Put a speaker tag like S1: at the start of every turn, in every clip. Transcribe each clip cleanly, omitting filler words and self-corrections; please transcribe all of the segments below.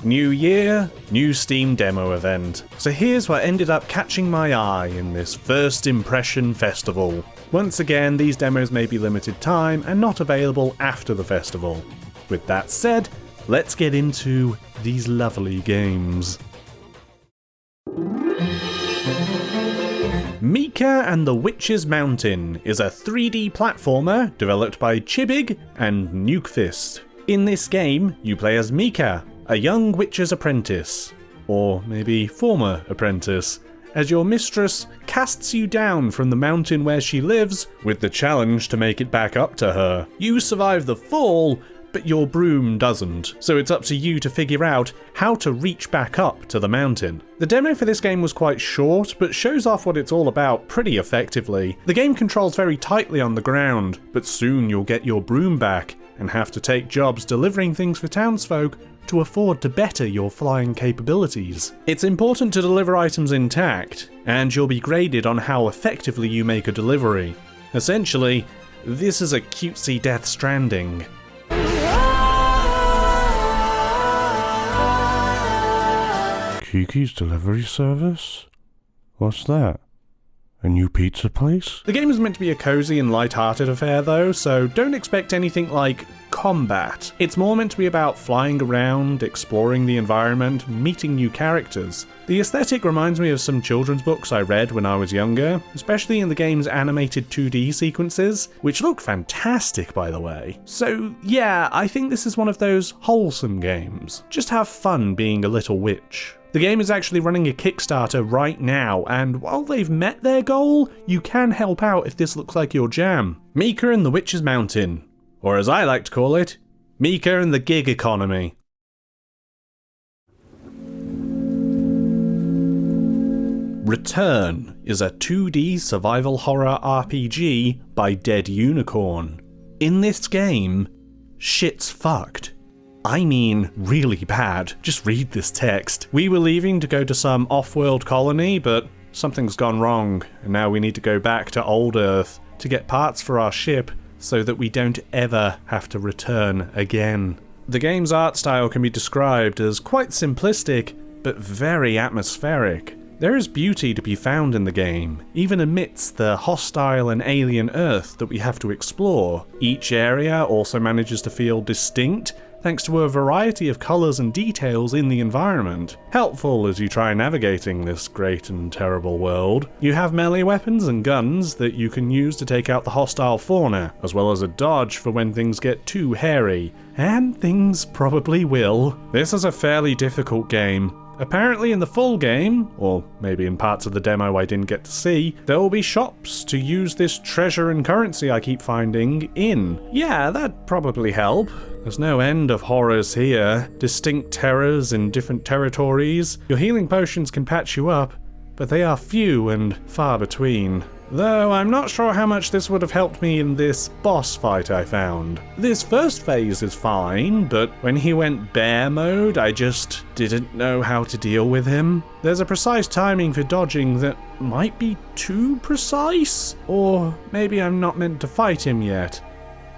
S1: New year, new Steam demo event. So here's what ended up catching my eye in this first impression festival. Once again, these demos may be limited time and not available after the festival. With that said, let's get into these lovely games. Mika and the Witch's Mountain is a 3D platformer developed by Chibig and Nukefist. In this game, you play as Mika, a young witch's apprentice, or maybe former apprentice, as your mistress casts you down from the mountain where she lives with the challenge to make it back up to her. You survive the fall, but your broom doesn't, so it's up to you to figure out how to reach back up to the mountain. The demo for this game was quite short, but shows off what it's all about pretty effectively. The game controls very tightly on the ground, but soon you'll get your broom back and have to take jobs delivering things for townsfolk to afford to better your flying capabilities. It's important to deliver items intact, and you'll be graded on how effectively you make a delivery. Essentially, this is a cutesy Death Stranding.
S2: Kiki's Delivery Service? What's that? A new pizza place?
S1: The game is meant to be a cozy and light-hearted affair though, so don't expect anything like combat. It's more meant to be about flying around, exploring the environment, meeting new characters. The aesthetic reminds me of some children's books I read when I was younger, especially in the game's animated 2D sequences, which look fantastic by the way. So yeah, I think this is one of those wholesome games. Just have fun being a little witch. The game is actually running a Kickstarter right now, and while they've met their goal, you can help out if this looks like your jam. Mika and the Witch's Mountain, or as I like to call it, Mika and the Gig Economy. Return is a 2D survival horror RPG by Dead Unicorn. In this game, shit's fucked. I mean, really bad. Just read this text. We were leaving to go to some off-world colony, but something's gone wrong, and now we need to go back to Old Earth to get parts for our ship so that we don't ever have to return again. The game's art style can be described as quite simplistic, but very atmospheric. There is beauty to be found in the game, even amidst the hostile and alien Earth that we have to explore. Each area also manages to feel distinct, thanks to a variety of colours and details in the environment, helpful as you try navigating this great and terrible world. You have melee weapons and guns that you can use to take out the hostile fauna, as well as a dodge for when things get too hairy, and things probably will. This is a fairly difficult game. Apparently in the full game, or maybe in parts of the demo I didn't get to see, there will be shops to use this treasure and currency I keep finding in. Yeah, that'd probably help. There's no end of horrors here, distinct terrors in different territories. Your healing potions can patch you up, but they are few and far between. Though I'm not sure how much this would have helped me in this boss fight I found. This first phase is fine, but when he went bear mode, I just didn't know how to deal with him. There's a precise timing for dodging that might be too precise, or maybe I'm not meant to fight him yet.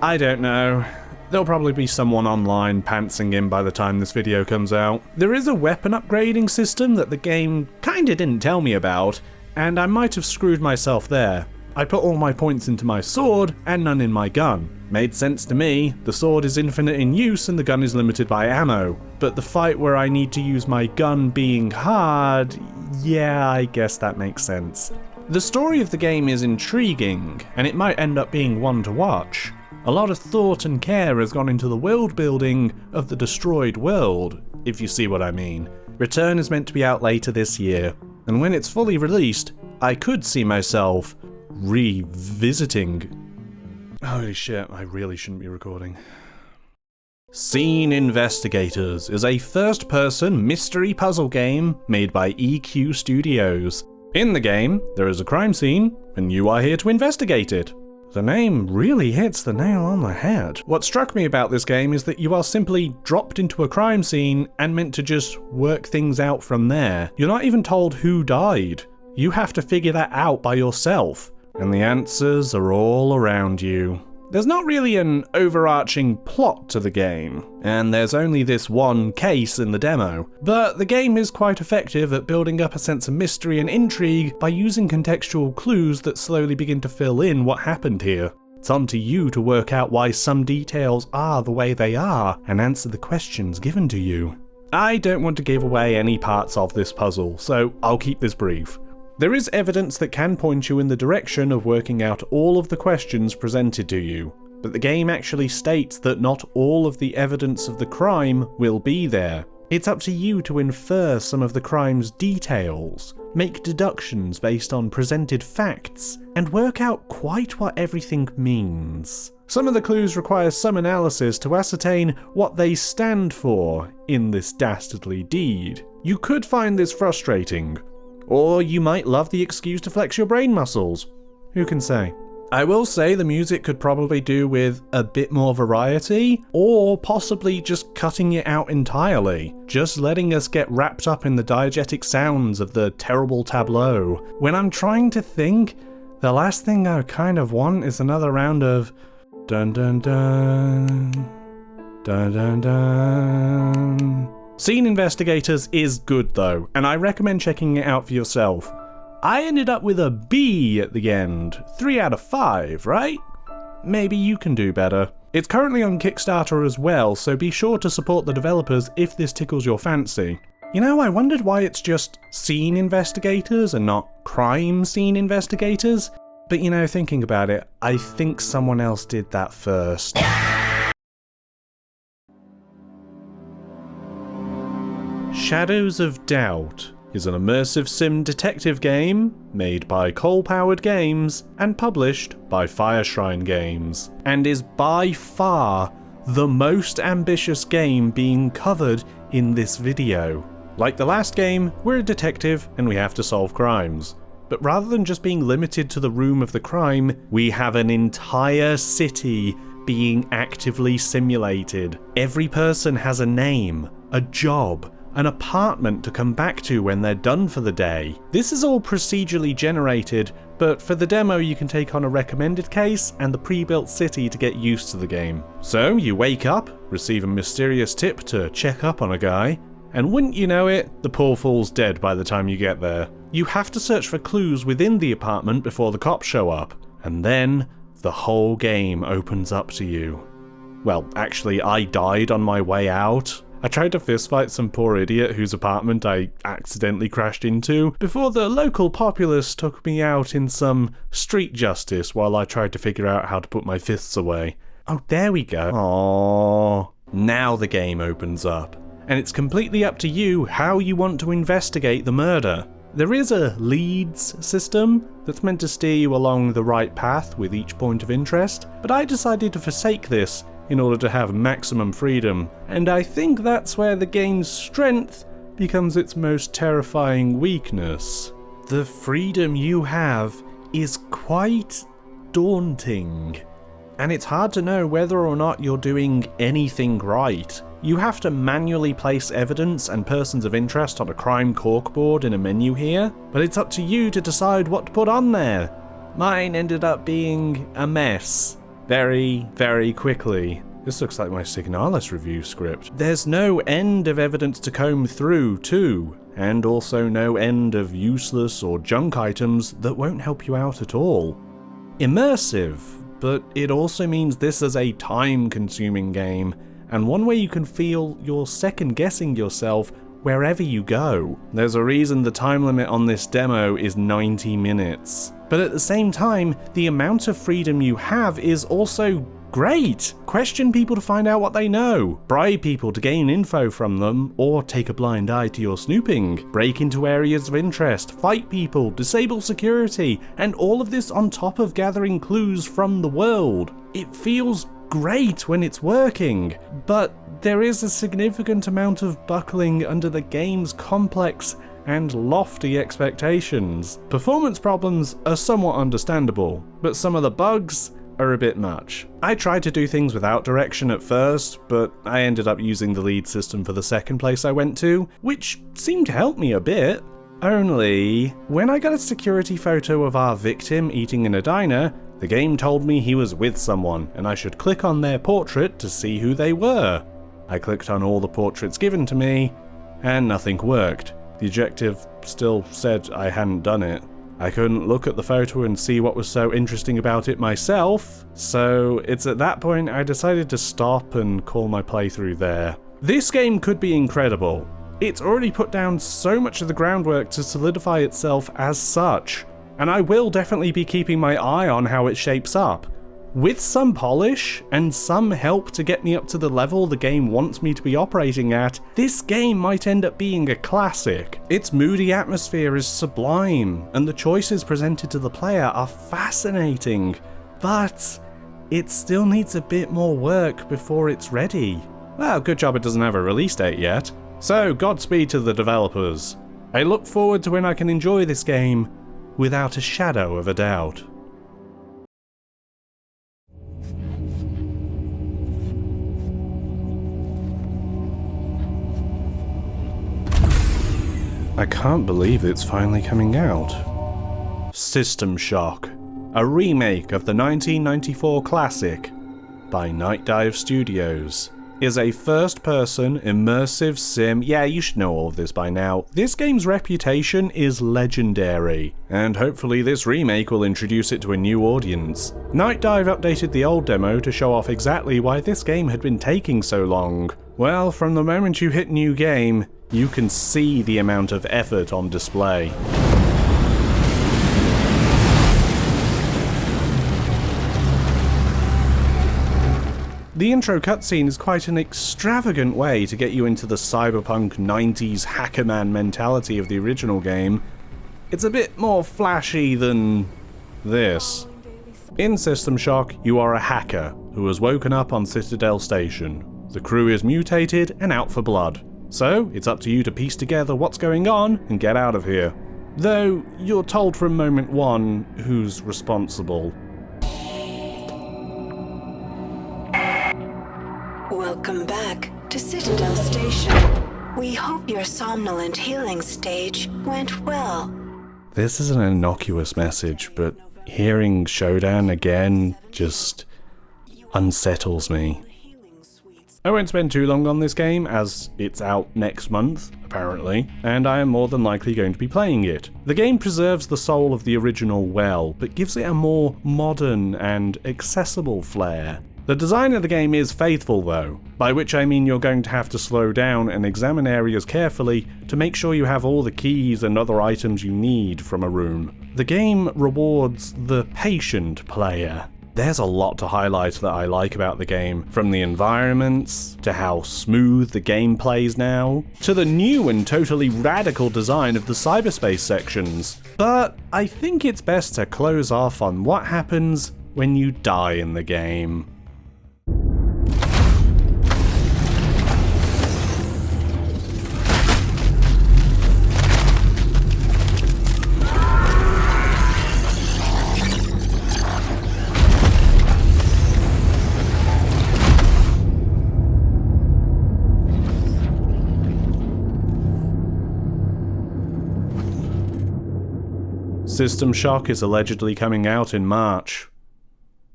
S1: I don't know. There'll probably be someone online pantsing him by the time this video comes out. There is a weapon upgrading system that the game kinda didn't tell me about, and I might have screwed myself there. I put all my points into my sword and none in my gun. Made sense to me, the sword is infinite in use and the gun is limited by ammo. But the fight where I need to use my gun being hard, yeah, I guess that makes sense. The story of the game is intriguing, and it might end up being one to watch. A lot of thought and care has gone into the world building of the destroyed world, if you see what I mean. Return is meant to be out later this year, and when it's fully released, I could see myself revisiting. Holy shit, I really shouldn't be recording. Scene Investigators is a first-person mystery puzzle game made by EQ Studios. In the game, there is a crime scene, and you are here to investigate it. The name really hits the nail on the head. What struck me about this game is that you are simply dropped into a crime scene and meant to just work things out from there. You're not even told who died. You have to figure that out by yourself, and the answers are all around you. There's not really an overarching plot to the game, and there's only this one case in the demo, but the game is quite effective at building up a sense of mystery and intrigue by using contextual clues that slowly begin to fill in what happened here. It's on to you to work out why some details are the way they are and answer the questions given to you. I don't want to give away any parts of this puzzle, so I'll keep this brief. There is evidence that can point you in the direction of working out all of the questions presented to you, but the game actually states that not all of the evidence of the crime will be there. It's up to you to infer some of the crime's details, make deductions based on presented facts, and work out quite what everything means. Some of the clues require some analysis to ascertain what they stand for in this dastardly deed. You could find this frustrating, or you might love the excuse to flex your brain muscles. Who can say? I will say the music could probably do with a bit more variety, or possibly just cutting it out entirely, just letting us get wrapped up in the diegetic sounds of the terrible tableau. When I'm trying to think, the last thing I kind of want is another round of dun dun dun, dun dun dun. Scene Investigators is good though, and I recommend checking it out for yourself. I ended up with a B at the end. 3 out of 5, right? Maybe you can do better. It's currently on Kickstarter as well, so be sure to support the developers if this tickles your fancy. You know, I wondered why it's just Scene Investigators and not Crime Scene Investigators. But you know, thinking about it, I think someone else did that first. Shadows of Doubt is an immersive sim detective game made by Coal-Powered Games and published by Fireshrine Games, and is by far the most ambitious game being covered in this video. Like the last game, we're a detective and we have to solve crimes. But rather than just being limited to the room of the crime, we have an entire city being actively simulated. Every person has a name, a job, an apartment to come back to when they're done for the day. This is all procedurally generated, but for the demo you can take on a recommended case and the pre-built city to get used to the game. So you wake up, receive a mysterious tip to check up on a guy, and wouldn't you know it, the poor fool's dead by the time you get there. You have to search for clues within the apartment before the cops show up, and then the whole game opens up to you. Well, actually, I died on my way out. I tried to fistfight some poor idiot whose apartment I accidentally crashed into before the local populace took me out in some street justice while I tried to figure out how to put my fists away. Oh, there we go. Aww. Now the game opens up, and it's completely up to you how you want to investigate the murder. There is a leads system that's meant to steer you along the right path with each point of interest, but I decided to forsake this in order to have maximum freedom, and I think that's where the game's strength becomes its most terrifying weakness. The freedom you have is quite daunting, and it's hard to know whether or not you're doing anything right. You have to manually place evidence and persons of interest on a crime corkboard in a menu here, but it's up to you to decide what to put on there. Mine ended up being a mess. Very, very quickly. This looks like my Signalis review script. There's no end of evidence to comb through, too, and also no end of useless or junk items that won't help you out at all. Immersive, but it also means this is a time-consuming game, and one where you can feel you're second-guessing yourself wherever you go. There's a reason the time limit on this demo is 90 minutes. But at the same time, the amount of freedom you have is also great. Question people to find out what they know, bribe people to gain info from them, or take a blind eye to your snooping, break into areas of interest, fight people, disable security, and all of this on top of gathering clues from the world. It feels great when it's working, but there is a significant amount of buckling under the game's complex and lofty expectations. Performance problems are somewhat understandable, but some of the bugs are a bit much. I tried to do things without direction at first, but I ended up using the lead system for the second place I went to, which seemed to help me a bit. Only, when I got a security photo of our victim eating in a diner, The game told me he was with someone, and I should click on their portrait to see who they were. I clicked on all the portraits given to me, and nothing worked. The objective still said I hadn't done it. I couldn't look at the photo and see what was so interesting about it myself, so it's at that point I decided to stop and call my playthrough there. This game could be incredible. It's already put down so much of the groundwork to solidify itself as such, and I will definitely be keeping my eye on how it shapes up. With some polish, and some help to get me up to the level the game wants me to be operating at, this game might end up being a classic. Its moody atmosphere is sublime, and the choices presented to the player are fascinating, but it still needs a bit more work before it's ready. Well, good job it doesn't have a release date yet. So, Godspeed to the developers. I look forward to when I can enjoy this game without a shadow of a doubt. I can't believe it's finally coming out. System Shock, a remake of the 1994 classic by Night Dive Studios, is a first-person immersive sim. Yeah, you should know all of this by now. This game's reputation is legendary, and hopefully this remake will introduce it to a new audience. Night Dive updated the old demo to show off exactly why this game had been taking so long. Well, from the moment you hit New Game, you can see the amount of effort on display. The intro cutscene is quite an extravagant way to get you into the cyberpunk 90s Hackerman mentality of the original game. It's a bit more flashy than this. In System Shock, you are a hacker who has woken up on Citadel Station. The crew is mutated and out for blood. So, it's up to you to piece together what's going on and get out of here. Though, you're told from moment one who's responsible.
S3: Welcome back to Citadel Station. We hope your somnolent healing stage went well.
S1: This is an innocuous message, but hearing Showdown again just unsettles me. I won't spend too long on this game, as it's out next month, apparently, and I am more than likely going to be playing it. The game preserves the soul of the original well, but gives it a more modern and accessible flair. The design of the game is faithful though, by which I mean you're going to have to slow down and examine areas carefully to make sure you have all the keys and other items you need from a room. The game rewards the patient player. There's a lot to highlight that I like about the game, from the environments, to how smooth the game plays now, to the new and totally radical design of the cyberspace sections. But I think it's best to close off on what happens when you die in the game. System Shock is allegedly coming out in March.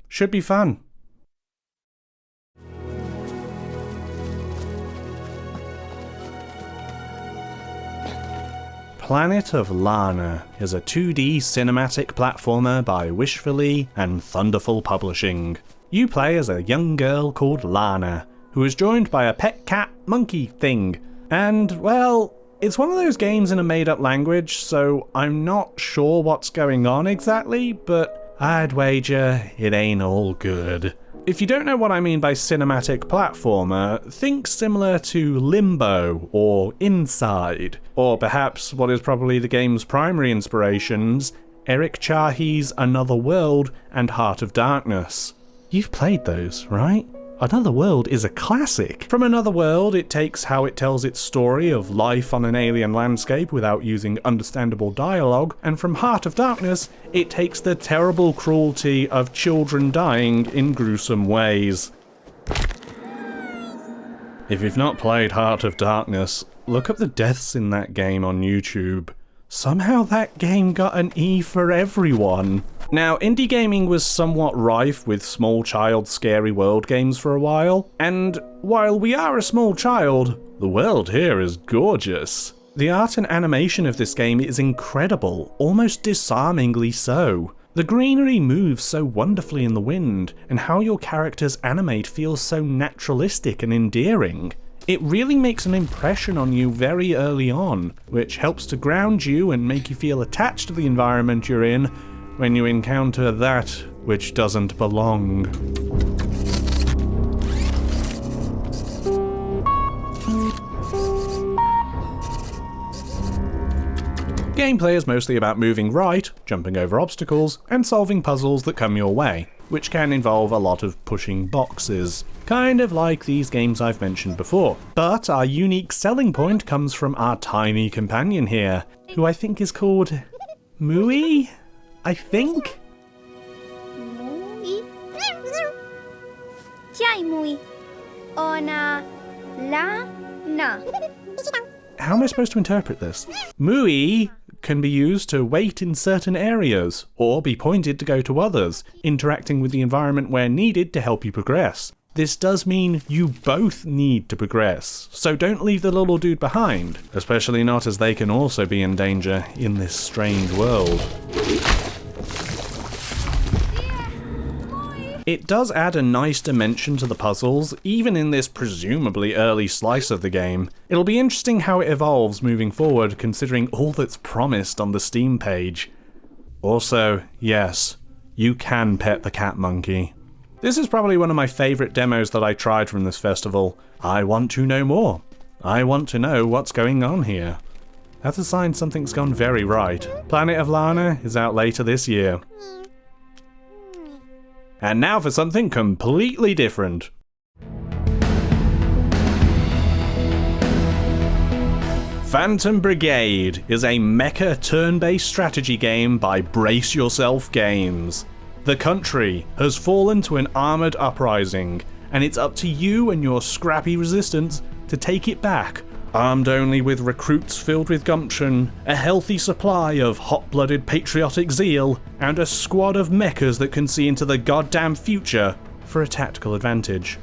S1: Should be fun. Planet of Lana is a 2D cinematic platformer by Wishfully and Thunderful Publishing. You play as a young girl called Lana, who is joined by a pet cat monkey thing. And, well, it's one of those games in a made-up language, so I'm not sure what's going on exactly, but I'd wager it ain't all good. If you don't know what I mean by cinematic platformer, think similar to Limbo or Inside, or perhaps what is probably the game's primary inspirations, Eric Chahi's Another World and Heart of Darkness. You've played those, right? Another World is a classic. From Another World, it takes how it tells its story of life on an alien landscape without using understandable dialogue, and from Heart of Darkness, it takes the terrible cruelty of children dying in gruesome ways. If you've not played Heart of Darkness, look up the deaths in that game on YouTube. Somehow that game got an E for everyone. Now, indie gaming was somewhat rife with small child scary world games for a while, and while we are a small child, the world here is gorgeous. The art and animation of this game is incredible, almost disarmingly so. The greenery moves so wonderfully in the wind, and how your characters animate feels so naturalistic and endearing. It really makes an impression on you very early on, which helps to ground you and make you feel attached to the environment you're in when you encounter that which doesn't belong. Gameplay is mostly about moving right, jumping over obstacles, and solving puzzles that come your way, which can involve a lot of pushing boxes, kind of like these games I've mentioned before. But our unique selling point comes from our tiny companion here, who I think is called Mooey? I think?
S4: Muy. Chai muy. Ona Lana.
S1: How am I supposed to interpret this? Mooey can be used to wait in certain areas, or be pointed to go to others, interacting with the environment where needed to help you progress. This does mean you both need to progress, so don't leave the little dude behind, especially not as they can also be in danger in this strange world. It does add a nice dimension to the puzzles, even in this presumably early slice of the game. It'll be interesting how it evolves moving forward, considering all that's promised on the Steam page. Also, yes, you can pet the cat monkey. This is probably one of my favourite demos that I tried from this festival. I want to know more. I want to know what's going on here. That's a sign something's gone very right. Planet of Lana is out later this year. And now for something completely different. Phantom Brigade is a mecha turn-based strategy game by Brace Yourself Games. The country has fallen to an armoured uprising, and it's up to you and your scrappy resistance to take it back, armed only with recruits filled with gumption, a healthy supply of hot-blooded patriotic zeal, and a squad of mechas that can see into the goddamn future for a tactical advantage.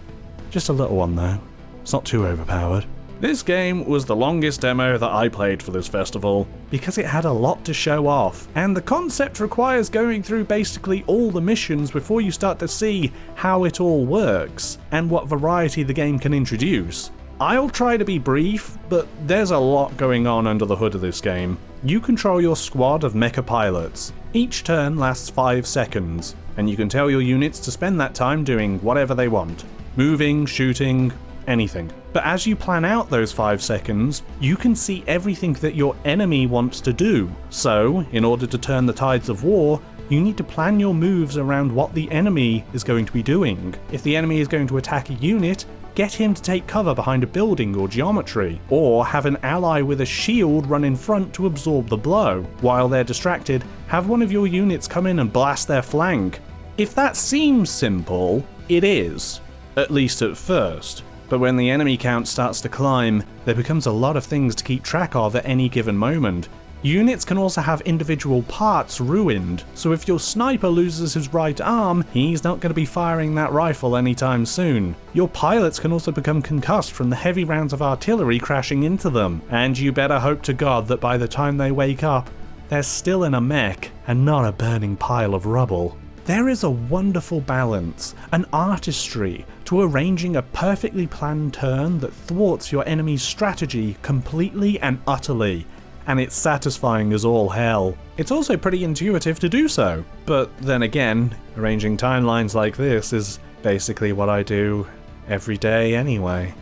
S1: Just a little one though. It's not too overpowered. This game was the longest demo that I played for this festival, because it had a lot to show off, and the concept requires going through basically all the missions before you start to see how it all works, and what variety the game can introduce. I'll try to be brief, but there's a lot going on under the hood of this game. You control your squad of mecha pilots. Each turn lasts 5 seconds, and you can tell your units to spend that time doing whatever they want. Moving, shooting, anything. But as you plan out those 5 seconds, you can see everything that your enemy wants to do. So, in order to turn the tides of war, you need to plan your moves around what the enemy is going to be doing. If the enemy is going to attack a unit, get him to take cover behind a building or geometry, or have an ally with a shield run in front to absorb the blow. While they're distracted, have one of your units come in and blast their flank. If that seems simple, it is, at least at first. But when the enemy count starts to climb, there becomes a lot of things to keep track of at any given moment. Units can also have individual parts ruined, so if your sniper loses his right arm, he's not going to be firing that rifle anytime soon. Your pilots can also become concussed from the heavy rounds of artillery crashing into them, and you better hope to God that by the time they wake up, they're still in a mech and not a burning pile of rubble. There is a wonderful balance, an artistry, to arranging a perfectly planned turn that thwarts your enemy's strategy completely and utterly, and it's satisfying as all hell. It's also pretty intuitive to do so, but then again, arranging timelines like this is basically what I do every day anyway.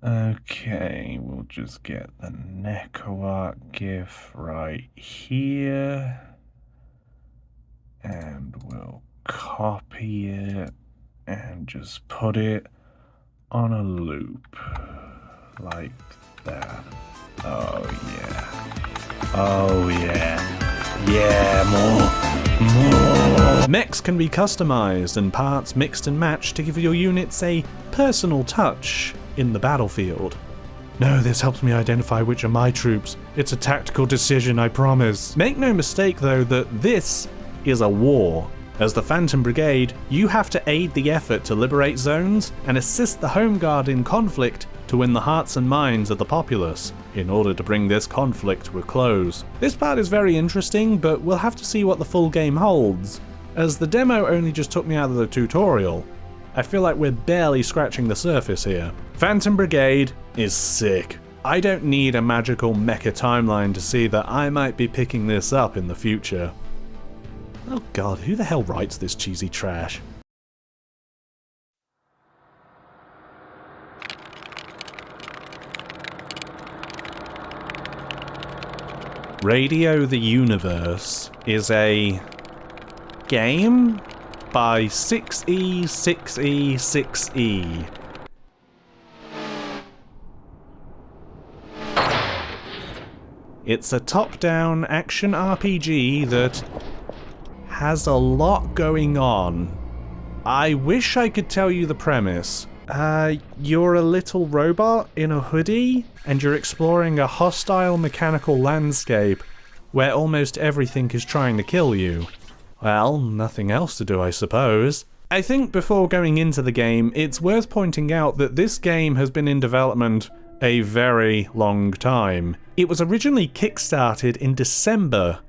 S2: Okay, we'll just get the Neko art GIF right here. And we'll copy it and just put it on a loop. Like that. Oh yeah. Oh yeah. Yeah, more.
S1: Mechs can be customized and parts mixed and matched to give your units a personal touch in the battlefield. No, this helps me identify which are my troops. It's a tactical decision, I promise. Make no mistake though that this is a war. As the Phantom Brigade, you have to aid the effort to liberate zones and assist the Home Guard in conflict to win the hearts and minds of the populace, in order to bring this conflict to a close. This part is very interesting, but we'll have to see what the full game holds, as the demo only just took me out of the tutorial. I feel like we're barely scratching the surface here. Phantom Brigade is sick. I don't need a magical mecha timeline to see that I might be picking this up in the future. Oh god, who the hell writes this cheesy trash? Radio the Universe is a game by 6E6E6E. It's a top-down action RPG that has a lot going on. I wish I could tell you the premise. You're a little robot in a hoodie, and you're exploring a hostile mechanical landscape where almost everything is trying to kill you. Well, nothing else to do, I suppose. I think before going into the game, it's worth pointing out that this game has been in development a very long time. It was originally kickstarted in December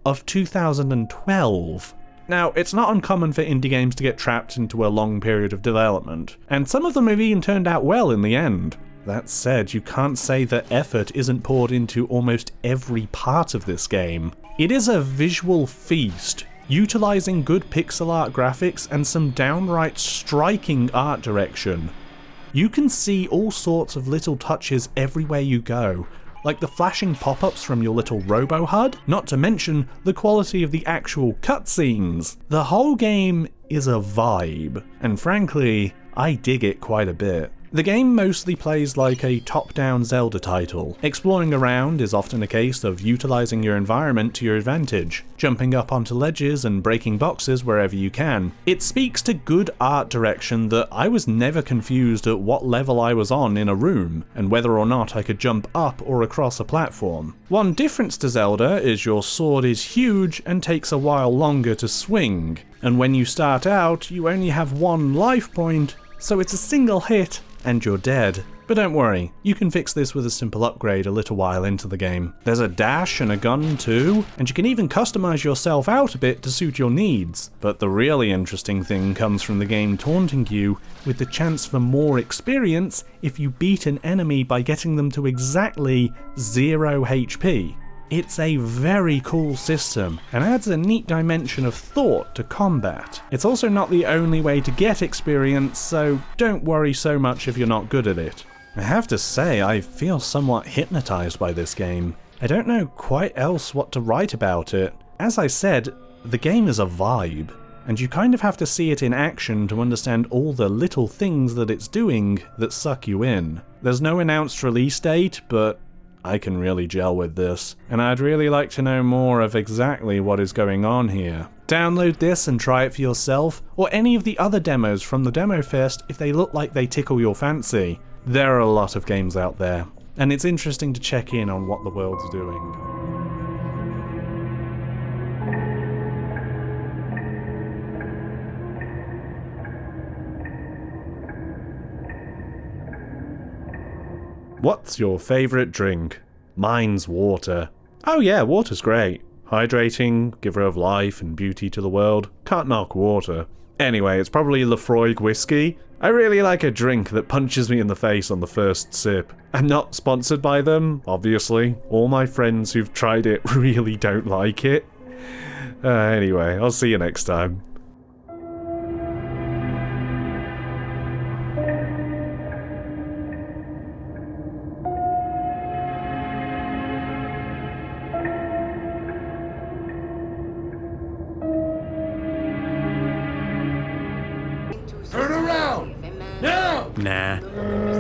S1: of 2012. Now, it's not uncommon for indie games to get trapped into a long period of development, and some of them have even turned out well in the end. That said, you can't say that effort isn't poured into almost every part of this game. It is a visual feast, utilizing good pixel art graphics and some downright striking art direction. You can see all sorts of little touches everywhere you go, like the flashing pop-ups from your little robo-HUD, not to mention the quality of the actual cutscenes. The whole game is a vibe, and frankly, I dig it quite a bit. The game mostly plays like a top-down Zelda title. Exploring around is often a case of utilizing your environment to your advantage, jumping up onto ledges and breaking boxes wherever you can. It speaks to good art direction that I was never confused at what level I was on in a room, and whether or not I could jump up or across a platform. One difference to Zelda is your sword is huge and takes a while longer to swing, and when you start out, you only have one life point, so it's a single hit and you're dead. But don't worry, you can fix this with a simple upgrade a little while into the game. There's a dash and a gun too, and you can even customize yourself out a bit to suit your needs. But the really interesting thing comes from the game taunting you with the chance for more experience if you beat an enemy by getting them to exactly 0 HP. It's a very cool system, and adds a neat dimension of thought to combat. It's also not the only way to get experience, so don't worry so much if you're not good at it. I have to say, I feel somewhat hypnotized by this game. I don't know quite else what to write about it. As I said, the game is a vibe, and you kind of have to see it in action to understand all the little things that it's doing that suck you in. There's no announced release date, but I can really gel with this, and I'd really like to know more of exactly what is going on here. Download this and try it for yourself, or any of the other demos from the Demo Fest if they look like they tickle your fancy. There are a lot of games out there, and it's interesting to check in on what the world's doing. What's your favourite drink? Mine's water. Oh yeah, water's great. Hydrating, giver of life and beauty to the world. Can't knock water. Anyway, it's probably Lafroig whiskey. I really like a drink that punches me in the face on the first sip. I'm not sponsored by them, obviously. All my friends who've tried it really don't like it. Anyway, I'll see you next time.
S5: Turn around! Now!
S1: Nah.